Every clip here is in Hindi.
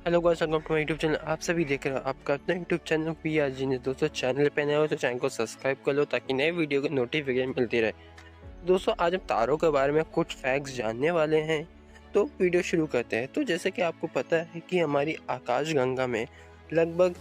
Hello guys, welcome to my YouTube channel. आप सभी देख रहे हो आपका अपना यूट्यूब चैनल पिया जी ने। दोस्तों, चैनल पे नए हो तो चैनल को सब्सक्राइब कर लो ताकि नए वीडियो की नोटिफिकेशन मिलती रहे। दोस्तों, आज हम तारों के बारे में कुछ फैक्ट्स जानने वाले हैं, तो वीडियो शुरू करते हैं। तो जैसे कि आपको पता है कि हमारी आकाशगंगा में लगभग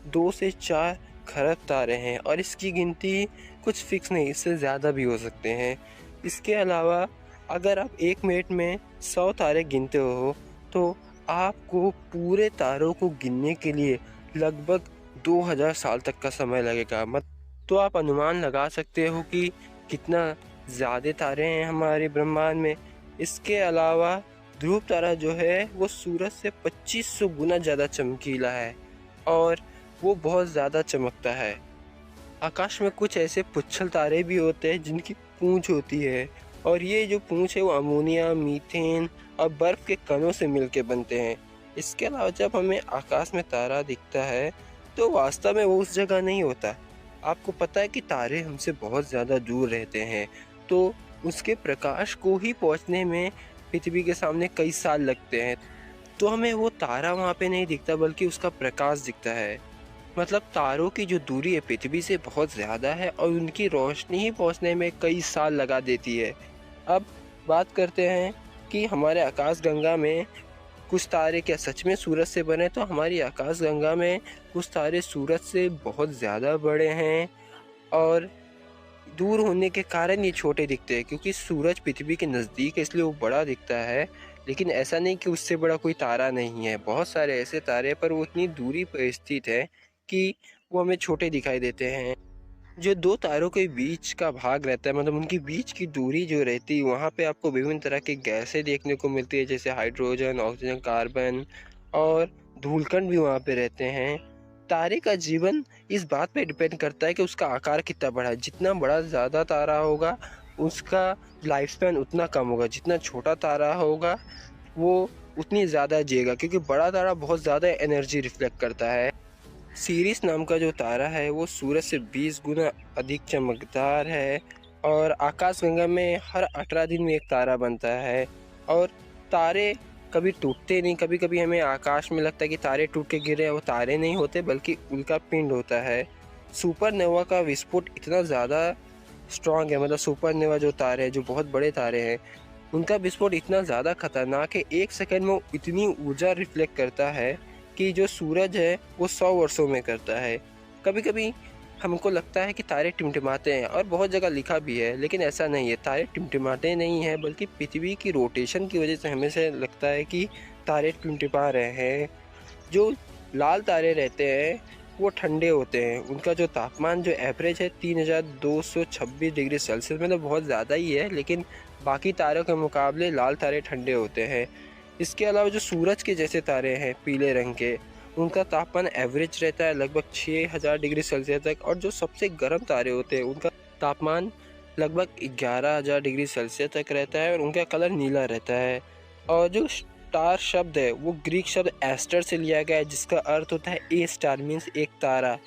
2 से 4 खरब तारे हैं और इसकी गिनती कुछ फिक्स नहीं, इससे ज़्यादा भी हो सकते हैं। इसके अलावा अगर आप 1 मिनट में 100 तारे गिनते हो तो आपको पूरे तारों को गिनने के लिए लगभग 2000 साल तक का समय लगेगा। मत तो आप अनुमान लगा सकते हो कि कितना ज़्यादा तारे हैं हमारे ब्रह्मांड में। इसके अलावा ध्रुव तारा जो है वो सूरज से 2500 गुना ज़्यादा चमकीला है और वो बहुत ज़्यादा चमकता है। आकाश में कुछ ऐसे पुच्छल तारे भी होते हैं जिनकी पूंछ होती है, और ये जो पूंछ है वो अमोनिया, मीथेन और बर्फ के कणों से मिलकर बनते हैं। इसके अलावा जब हमें आकाश में तारा दिखता है तो वास्तव में वो उस जगह नहीं होता। आपको पता है कि तारे हमसे बहुत ज़्यादा दूर रहते हैं, तो उसके प्रकाश को ही पहुंचने में पृथ्वी के सामने कई साल लगते हैं। तो हमें वो तारा वहाँ पे नहीं दिखता बल्कि उसका प्रकाश दिखता है। मतलब तारों की जो दूरी है पृथ्वी से बहुत ज़्यादा है और उनकी रोशनी ही पहुंचने में कई साल लगा देती है। अब बात करते हैं कि हमारे आकाशगंगा में कुछ तारे क्या सच में सूरज से बने। तो हमारी आकाशगंगा में कुछ तारे सूरज से बहुत ज़्यादा बड़े हैं और दूर होने के कारण ये छोटे दिखते हैं, क्योंकि सूरज पृथ्वी के नज़दीक है इसलिए वो बड़ा दिखता है। लेकिन ऐसा नहीं कि उससे बड़ा कोई तारा नहीं है। बहुत सारे ऐसे तारे पर वो इतनी दूरी पर स्थित है कि वो हमें छोटे दिखाई देते हैं। जो दो तारों के बीच का भाग रहता है, मतलब उनकी बीच की दूरी जो रहती है, वहाँ पे आपको विभिन्न तरह की गैसें देखने को मिलती है, जैसे हाइड्रोजन, ऑक्सीजन, कार्बन और धूलकण भी वहाँ पे रहते हैं। तारे का जीवन इस बात पे डिपेंड करता है कि उसका आकार कितना बड़ा है। जितना बड़ा ज़्यादा तारा होगा उसका लाइफ स्पैन उतना कम होगा, जितना छोटा तारा होगा वो उतनी ज़्यादा जिएगा, क्योंकि बड़ा तारा बहुत ज़्यादा एनर्जी रिफ्लेक्ट करता है। सीरिस नाम का जो तारा है वो सूरज से 20 गुना अधिक चमकदार है और आकाशगंगा में हर 18 दिन में एक तारा बनता है। और तारे कभी टूटते नहीं। कभी कभी हमें आकाश में लगता है कि तारे टूट के गिरे हैं, वो तारे नहीं होते बल्कि उल्का पिंड होता है। सुपरनोवा का विस्फोट इतना ज़्यादा स्ट्रांग है, मतलब सुपरनोवा जो तारे हैं, जो बहुत बड़े तारे हैं, उनका विस्फोट इतना ज़्यादा खतरनाक है, 1 सेकंड में वो इतनी ऊर्जा रिफ्लेक्ट करता है कि जो सूरज है वो 100 वर्षों में करता है। कभी कभी हमको लगता है कि तारे टिमटिमाते हैं और बहुत जगह लिखा भी है, लेकिन ऐसा नहीं है। तारे टिमटिमाते नहीं हैं बल्कि पृथ्वी की रोटेशन की वजह से हमें से लगता है कि तारे टिमटिमा रहे हैं। जो लाल तारे रहते हैं वो ठंडे होते हैं। उनका जो तापमान जो एवरेज है 3226 डिग्री सेल्सियस, मतलब बहुत ज़्यादा ही है, लेकिन बाकी तारों के मुकाबले लाल तारे ठंडे होते हैं। इसके अलावा जो सूरज के जैसे तारे हैं पीले रंग के, उनका तापमान एवरेज रहता है लगभग 6000 डिग्री सेल्सियस तक, और जो सबसे गर्म तारे होते हैं उनका तापमान लगभग 11000 डिग्री सेल्सियस तक रहता है और उनका कलर नीला रहता है। और जो स्टार शब्द है वो ग्रीक शब्द एस्टर से लिया गया है, जिसका अर्थ होता है ए स्टार, मीन्स एक तारा।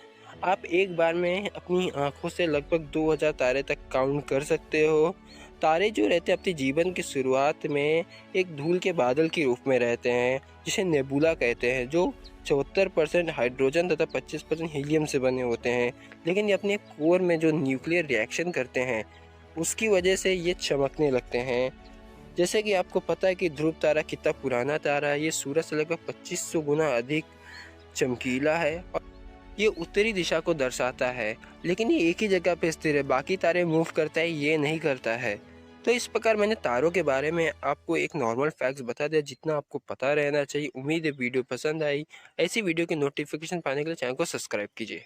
आप एक बार में अपनी आंखों से लगभग 2000 तारे तक काउंट कर सकते हो। तारे जो रहते हैं अपने जीवन की शुरुआत में एक धूल के बादल के रूप में रहते हैं, जिसे नेबुला कहते हैं, जो 74% हाइड्रोजन तथा 25% हीलियम से बने होते हैं। लेकिन ये अपने कोर में जो न्यूक्लियर रिएक्शन करते हैं उसकी वजह से ये चमकने लगते हैं। जैसे कि आपको पता है कि ध्रुव तारा कितना पुराना तारा है। ये सूरज से लगभग 2500 गुना अधिक चमकीला है और ये उत्तरी दिशा को दर्शाता है, लेकिन ये एक ही जगह पे स्थिर है। बाकी तारे मूव करता है, ये नहीं करता है। तो इस प्रकार मैंने तारों के बारे में आपको एक नॉर्मल फैक्ट्स बता दिया जितना आपको पता रहना चाहिए। उम्मीद है वीडियो पसंद आई। ऐसी वीडियो की नोटिफिकेशन पाने के लिए चैनल को सब्सक्राइब कीजिए।